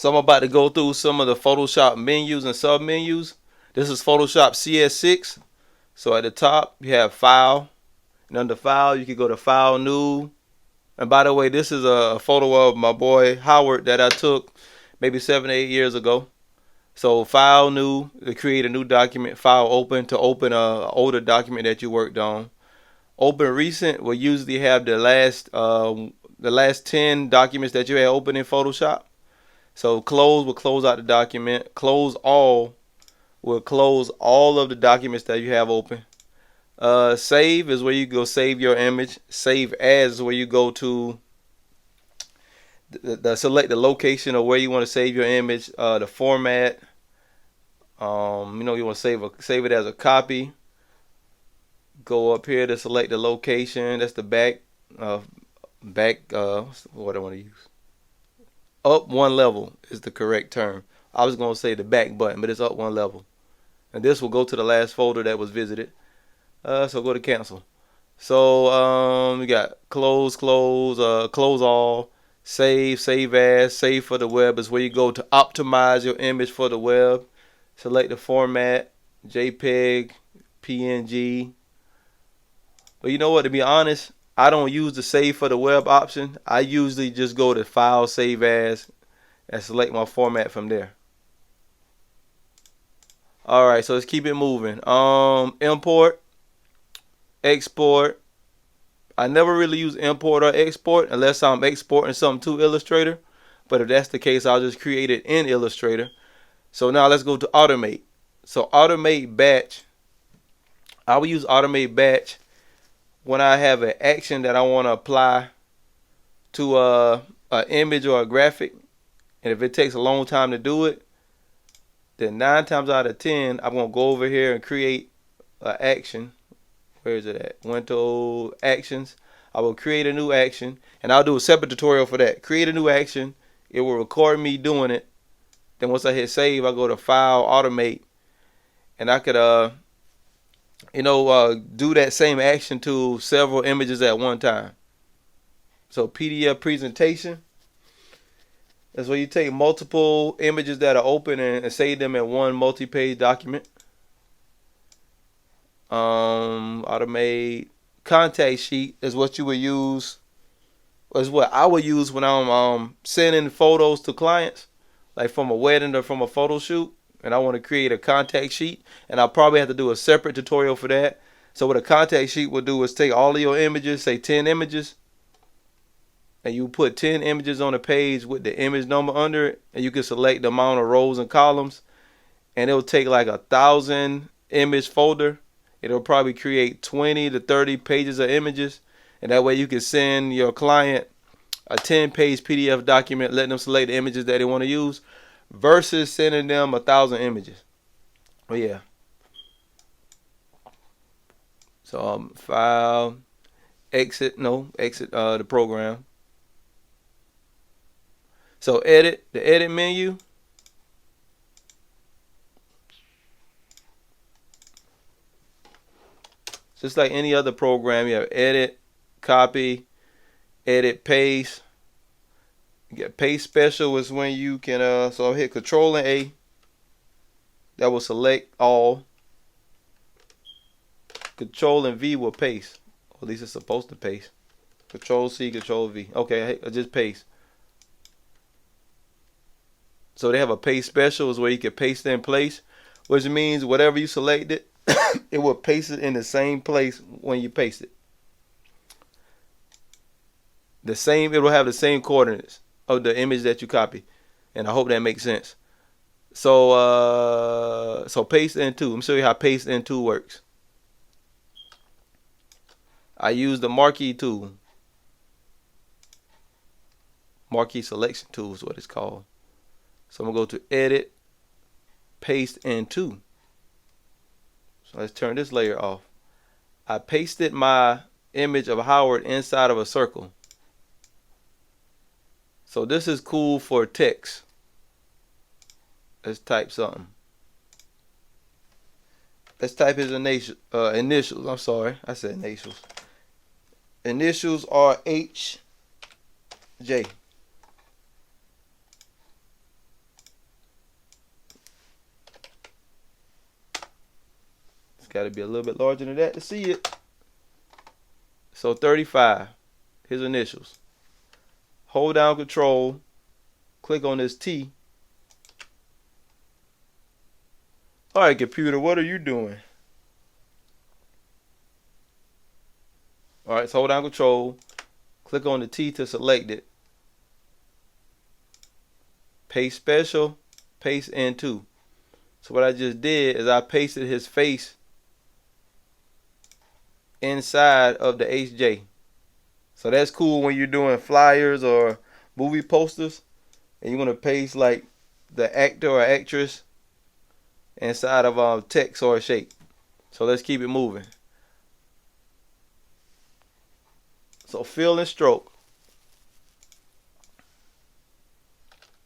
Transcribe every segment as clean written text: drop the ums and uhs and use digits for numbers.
So I'm about to go through some of the Photoshop menus and sub menus. This is Photoshop CS6. So at the top you have File, and under File you can go to File New. And by the way, this is a photo of my boy Howard that I took maybe 7 or 8 years ago. So File New to create a new document. File Open to open a older document that you worked on. Open Recent will usually have the last 10 documents that you had open in Photoshop. So Close will close out the document. Close All will close all of the documents that you have open. Save is where you go save your image. Save As is where you go to select the location of where you want to save your image. The format. You want to save it as a copy. Go up here to select the location. That's the back. What I want to use. Up one level is the correct term. I was going to say the back button, but it's up one level. And this will go to the last folder that was visited. So go to cancel. So we got close all, save as, save for the web is where you go to optimize your image for the web. Select the format, JPEG, PNG. But you know what, to be honest, I don't use the save for the web option. I usually just go to File, Save As, and select my format from there. Alright, so let's keep it moving. Import, export. I never really use import or export unless I'm exporting something to Illustrator. But if that's the case, I'll just create it in Illustrator. So now let's go to automate. So automate batch. I will use automate batch when I have an action that I want to apply to an image or a graphic, and if it takes a long time to do it, then 9 times out of 10 I'm going to go over here and create an action. Where is it at? Went to actions. I will create a new action, and I'll do a separate tutorial for that. Create a new action. It will record me doing it. Then once I hit save, I go to File, Automate, and I could do that same action to several images at one time. So PDF presentation is where you take multiple images that are open and save them in one multi-page document. Automate contact sheet is what you would use, is what I would use when I'm sending photos to clients, like from a wedding or from a photo shoot, and I want to create a contact sheet, and I'll probably have to do a separate tutorial for that. So what a contact sheet will do is take all of your images, say 10 images, and you put 10 images on a page with the image number under it, and you can select the amount of rows and columns, and it'll take like 1,000 image folder. It'll probably create 20 to 30 pages of images, and that way you can send your client a 10-page PDF document, letting them select the images that they want to use, versus sending them 1,000 images. Oh yeah. So file, exit the program. So the edit menu. Just like any other program, you have edit, copy, edit, paste. You get paste special is when you can so I'll hit Control and A. That will select all. Control and V will paste. Or at least it's supposed to paste. Control C, Control V. Okay, I just paste. So they have a paste special is where you can paste in place, which means whatever you selected, it will paste it in the same place when you paste it. It will have the same coordinates of the image that you copy, and I hope that makes sense. So paste into. Let me show you how paste into works. I use the marquee tool. Marquee selection tool is what it's called. So I'm going to go to edit, paste into. So let's turn this layer off. I pasted my image of Howard inside of a circle. So this is cool for text. Let's type something. Let's type his initials. I'm sorry, I said initials. Initials are HJ. got to be a little bit larger than that to see it. So 35, his initials. Hold down Control, click on this T. All right, computer, what are you doing? All right, so hold down Control, click on the T to select it. Paste special, paste into. So what I just did is I pasted his face inside of the HJ. So that's cool when you're doing flyers or movie posters and you want to paste like the actor or actress inside of text or a shape. So let's keep it moving. So fill and stroke.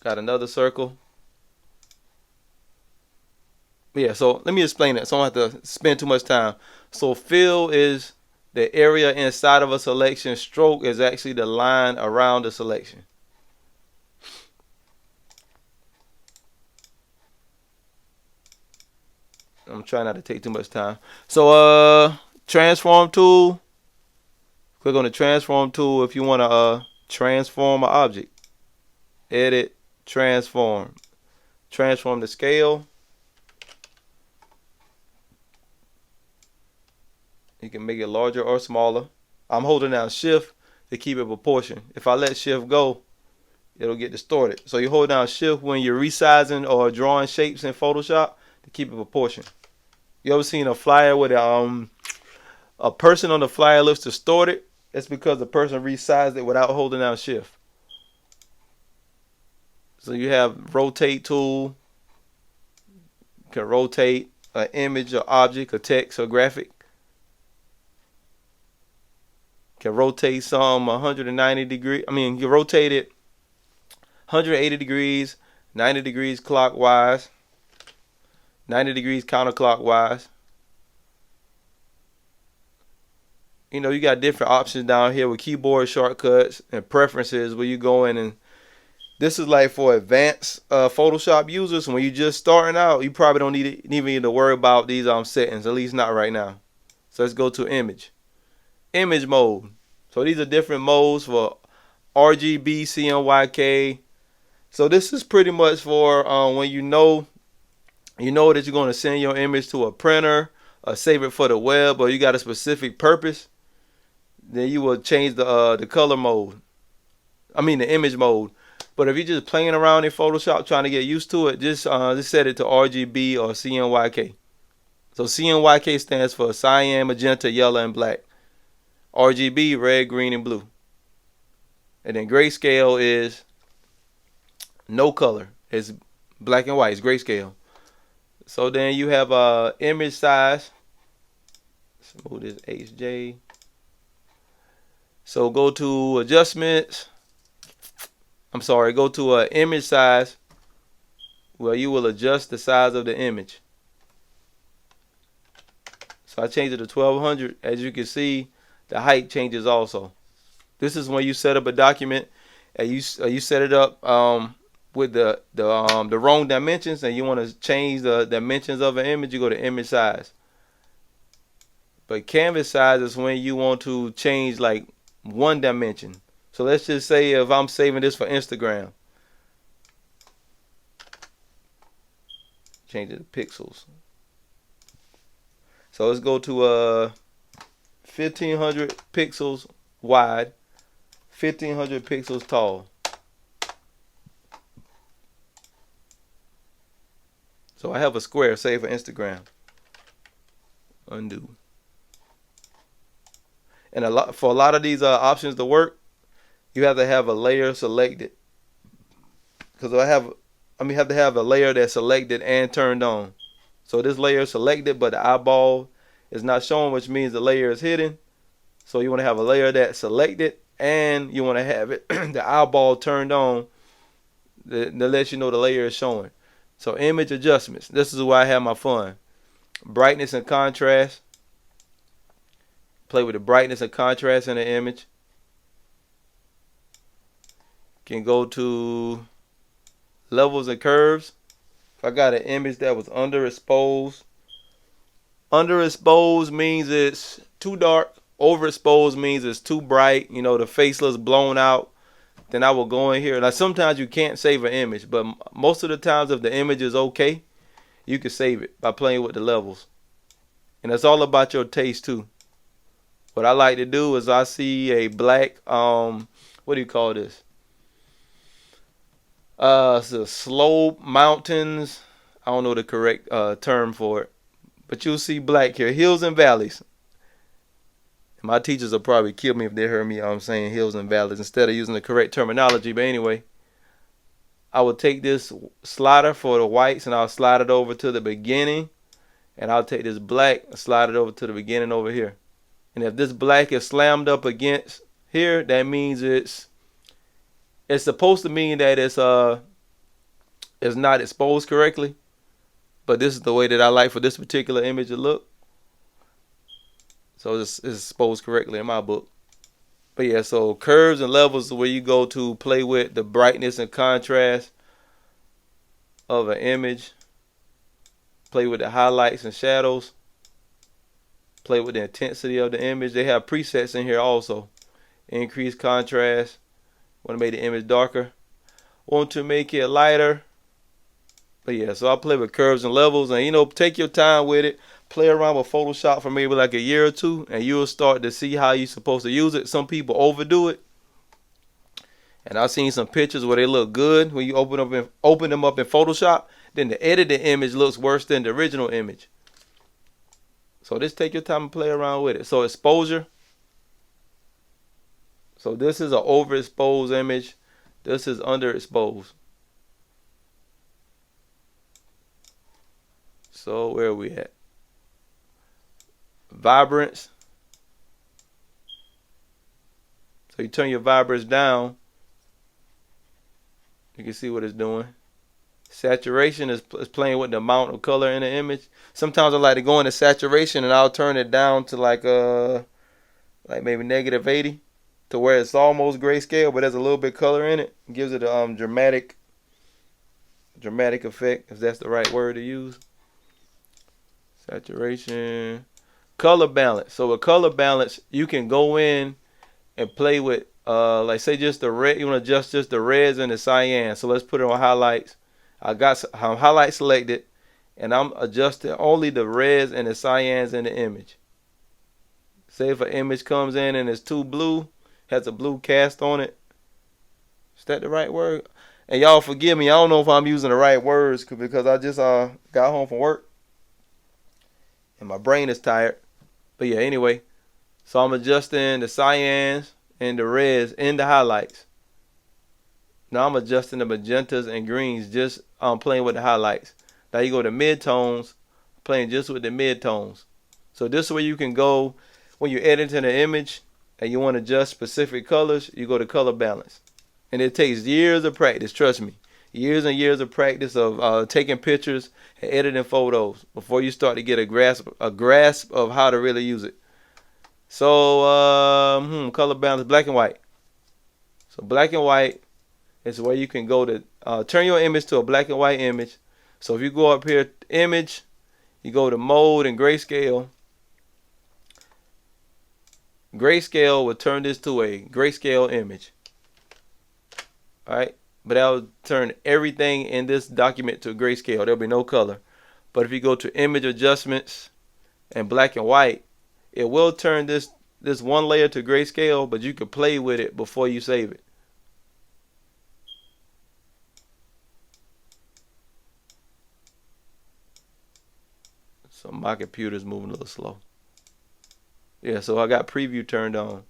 Got another circle. Yeah, so let me explain that so I don't have to spend too much time. So fill is the area inside of a selection. Stroke is actually the line around the selection. I'm trying not to take too much time. So transform tool. Click on the transform tool if you want to transform an object. Edit, transform. Transform the scale. You can make it larger or smaller. I'm holding down shift to keep it proportion. If I let shift go, it'll get distorted. So you hold down shift when you're resizing or drawing shapes in Photoshop to keep it proportion. You ever seen a flyer where a person on the flyer looks distorted? That's because the person resized it without holding down shift. So you have rotate tool. You can rotate an image or object or text or graphic. You can rotate some 190 degrees. You can rotate it 180 degrees, 90 degrees clockwise, 90 degrees counterclockwise. You know, you got different options down here with keyboard shortcuts and preferences where you go in, and this is like for advanced Photoshop users. When you're just starting out, you probably don't even need to worry about these settings, at least not right now. So let's go to image mode. So these are different modes for RGB, CMYK. So this is pretty much for when you know that you're going to send your image to a printer or save it for the web, or you got a specific purpose. Then you will change the color mode. The image mode. But if you're just playing around in Photoshop trying to get used to it, just set it to RGB or CMYK. So CMYK stands for cyan, magenta, yellow, and black. RGB, red, green, and blue. And then grayscale is no color. It's black and white. It's grayscale. So then you have image size. Let's move this HJ. So go to adjustments. Go to image size, where you will adjust the size of the image. So I changed it to 1200. As you can see, the height changes also. This is when you set up a document and you set it up with the wrong dimensions, and you want to change the dimensions of an image. You go to image size. But canvas size is when you want to change like one dimension. So let's just say if I'm saving this for Instagram, change it to pixels. So let's go to 1500 pixels wide, 1500 pixels tall. So I have a square saved for Instagram. Undo. And for a lot of these options to work, you have to have a layer selected. Because you have to have a layer that's selected and turned on. So this layer is selected, but the eyeball is not showing, which means the layer is hidden. So you want to have a layer that's selected, and you want to have it the eyeball turned on that lets you know the layer is showing. So image adjustments. This is where I have my fun. Brightness and contrast. Play with the brightness and contrast in the image. Can go to levels and curves. If I got an image that was underexposed Underexposed means it's too dark. Overexposed means it's too bright. You know, the face looks blown out. Then I will go in here. Like sometimes you can't save an image, but most of the times if the image is okay, you can save it by playing with the levels. And it's all about your taste too. What I like to do is I see a black, what do you call this? It's a slope mountains. I don't know the correct term for it, but you'll see black here, hills and valleys. My teachers will probably kill me if they heard me saying hills and valleys instead of using the correct terminology. But anyway, I will take this slider for the whites and I'll slide it over to the beginning. And I'll take this black and slide it over to the beginning over here. And if this black is slammed up against here, that means it's supposed to mean that it's not exposed correctly. But this is the way that I like for this particular image to look. So it's exposed correctly in my book. But yeah, so curves and levels is where you go to play with the brightness and contrast of an image. Play with the highlights and shadows. Play with the intensity of the image. They have presets in here also. Increase contrast. Want to make the image darker. Want to make it lighter. But yeah, so I play with curves and levels. And you know, take your time with it. Play around with Photoshop for maybe like a year or two, and you'll start to see how you're supposed to use it. Some people overdo it, and I've seen some pictures where they look good when you open them up in Photoshop. Then the edited image looks worse than the original image. So just take your time and play around with it. So exposure. So this is an overexposed image. This is underexposed. So where are we at? Vibrance. So you turn your vibrance down, you can see what it's doing. Saturation is playing with the amount of color in the image. Sometimes I like to go into saturation and I'll turn it down to like maybe -80 to where it's almost grayscale, but there's a little bit color in it. It gives it a dramatic effect, if that's the right word to use. Saturation. Color balance. So with color balance, you can go in and play with, like say just the red. You want to adjust just the reds and the cyan. So let's put it on highlights. I got highlight selected, and I'm adjusting only the reds and the cyans in the image. Say if an image comes in and it's too blue, has a blue cast on it. Is that the right word? And y'all forgive me. I don't know if I'm using the right words because I just got home from work and my brain is tired. But yeah, anyway, so I'm adjusting the cyans and the reds in the highlights. Now I'm adjusting the magentas and greens, just playing with the highlights. Now you go to midtones, playing just with the midtones. So this is where you can go when you're editing an image and you want to adjust specific colors, you go to color balance. And it takes years of practice, trust me. Years and years of practice of taking pictures and editing photos before you start to get a grasp of how to really use it. So color balance, black and white. So black and white is where you can go to turn your image to a black and white image. So if you go up here, image, you go to mode and grayscale. Grayscale will turn this to a grayscale image. All right. But that will turn everything in this document to grayscale. There'll be no color. But if you go to image adjustments and black and white, it will turn this one layer to grayscale, but you can play with it before you save it. So my computer's moving a little slow. Yeah, so I got preview turned on.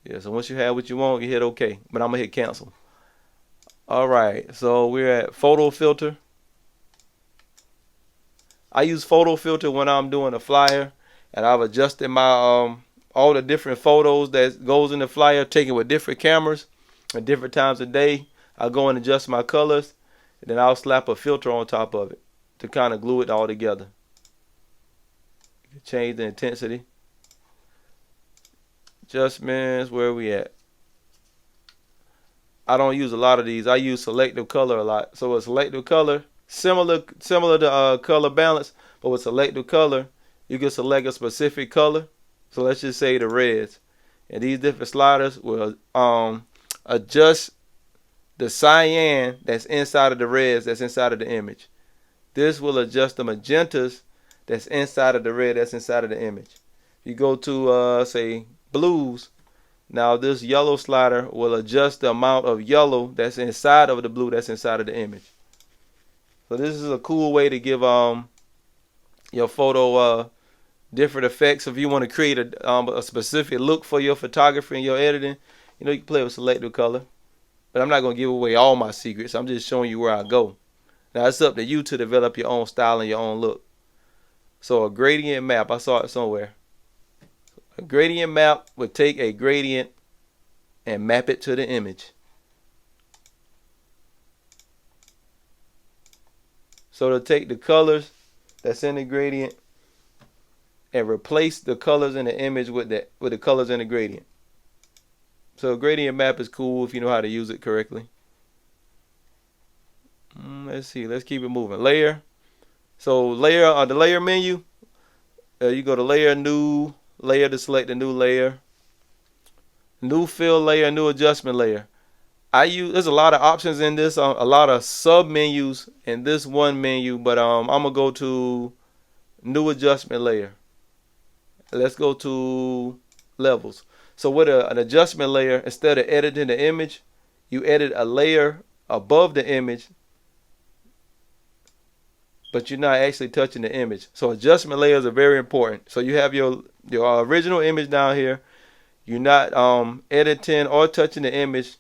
Yeah, so once you have what you want, you hit OK. But I'm going to hit cancel. All right, so we're at photo filter. I use photo filter when I'm doing a flyer, and I've adjusted my all the different photos that goes in the flyer, taken with different cameras at different times of day. I'll go and adjust my colors, and then I'll slap a filter on top of it to kind of glue it all together. Change the intensity. Adjustments, where are we at? I don't use a lot of these. I use selective color a lot. So with selective color, similar to color balance, but with selective color, you can select a specific color. So let's just say the reds, and these different sliders will adjust the cyan that's inside of the reds that's inside of the image. This will adjust the magentas that's inside of the red that's inside of the image. You go to say blues. Now this yellow slider will adjust the amount of yellow that's inside of the blue that's inside of the image. So this is a cool way to give your photo different effects. If you want to create a specific look for your photography and your editing, you know, you can play with selective color. But I'm not going to give away all my secrets. I'm just showing you where I go. Now it's up to you to develop your own style and your own look. So a gradient map, I saw it somewhere. A gradient map would take a gradient and map it to the image. So to take the colors that's in the gradient and replace the colors in the image with the colors in the gradient. So a gradient map is cool if you know how to use it correctly. Let's see. Let's keep it moving. Layer. So layer on the layer menu, you go to layer, new layer to select the new layer. New fill layer, new adjustment layer. There's a lot of options in this, a lot of sub menus in this one menu, but I'm gonna go to new adjustment layer. Let's go to levels. So with an adjustment layer, instead of editing the image, you edit a layer above the image, but you're not actually touching the image. So adjustment layers are very important. So you have your original image down here. You're not editing or touching the image,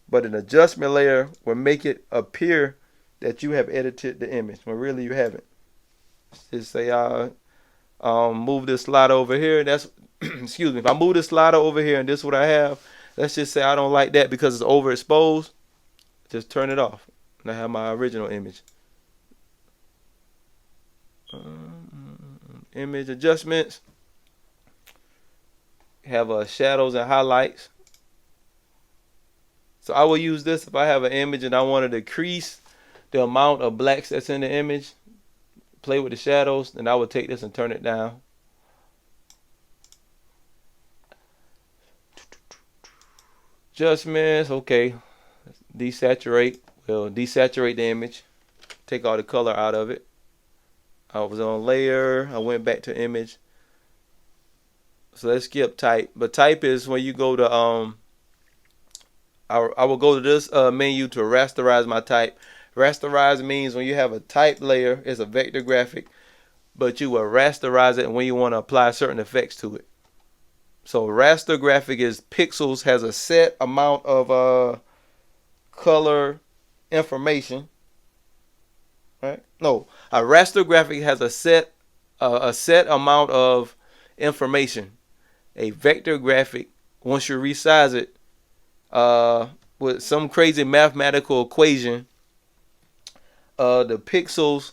but an adjustment layer will make it appear that you have edited the image when really you haven't. Just say move this slider over here. That's excuse me. If I move this slider over here and this is what I have, let's just say I don't like that because it's overexposed. Just turn it off. And I have my original image. Image adjustments. Have shadows and highlights. So I will use this if I have an image and I want to decrease the amount of blacks that's in the image. Play with the shadows, then I would take this and turn it down. Adjustments, okay. Desaturate. We'll desaturate the image. Take all the color out of it. I was on layer. I went back to image. So let's skip type. But type is when you go to I will go to this menu to rasterize my type. Rasterize means when you have a type layer, it's a vector graphic, but you will rasterize it when you want to apply certain effects to it. So raster graphic is pixels, has a set amount of color information. Right? No, a raster graphic has a set amount of information. A vector graphic, once you resize it with some crazy mathematical equation, the pixels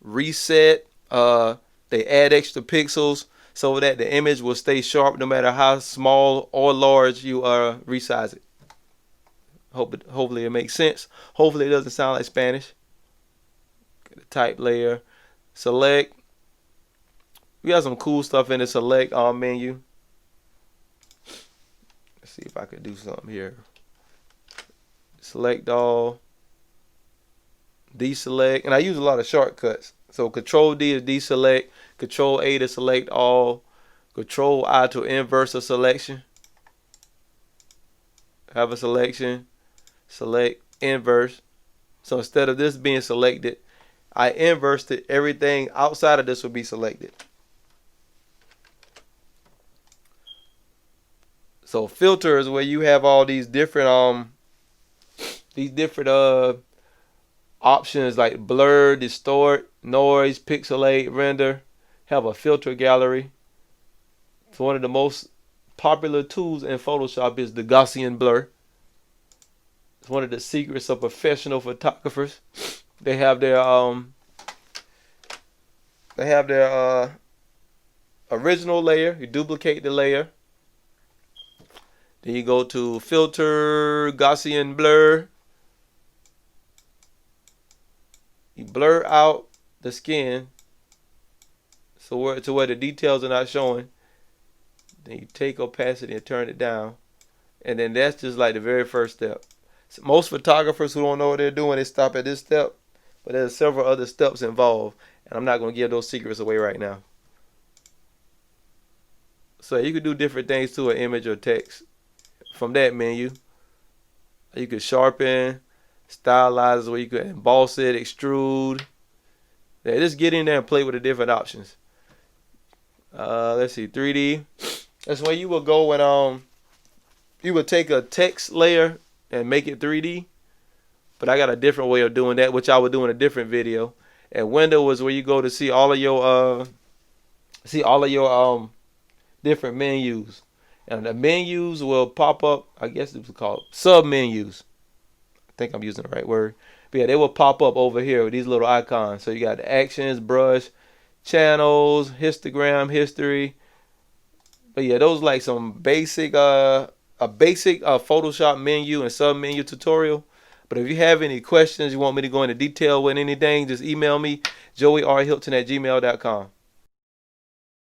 reset. They add extra pixels so that the image will stay sharp no matter how small or large you resize it. Hopefully it makes sense. Hopefully it doesn't sound like Spanish. The type layer, select. We got some cool stuff in the select menu. Let's see if I could do something here. Select all, deselect, and I use a lot of shortcuts. So Control D is deselect, Control A to select all, Control I to inverse a selection. Have a selection, select, inverse. So instead of this being selected, I inversed it. Everything outside of this will be selected. So filter is where you have all these different options like blur, distort, noise, pixelate, render. Have a filter gallery. So one of the most popular tools in Photoshop is the Gaussian blur. It's one of the secrets of professional photographers. They have their original layer. You duplicate the layer. Then you go to filter, Gaussian blur. You blur out the skin to where the details are not showing. Then you take opacity and turn it down. And then that's just like the very first step. So most photographers who don't know what they're doing, they stop at this step. But there's several other steps involved. And I'm not going to give those secrets away right now. So you can do different things to an image or text from that menu. You could sharpen, stylize, where you could emboss it, extrude. Yeah, just get in there and play with the different options. Let's see, 3D. That's where you will go when you would take a text layer and make it 3D. But I got a different way of doing that, which I would do in a different video. And window is where you go to see all of your different menus. And the menus will pop up, I guess it's called sub menus. I think I'm using the right word. But yeah, they will pop up over here with these little icons. So you got the actions, brush, channels, histogram, history. But yeah, those like some basic a basic Photoshop menu and sub menu tutorial. But if you have any questions, you want me to go into detail with anything, just email me, joeyrhilton@gmail.com.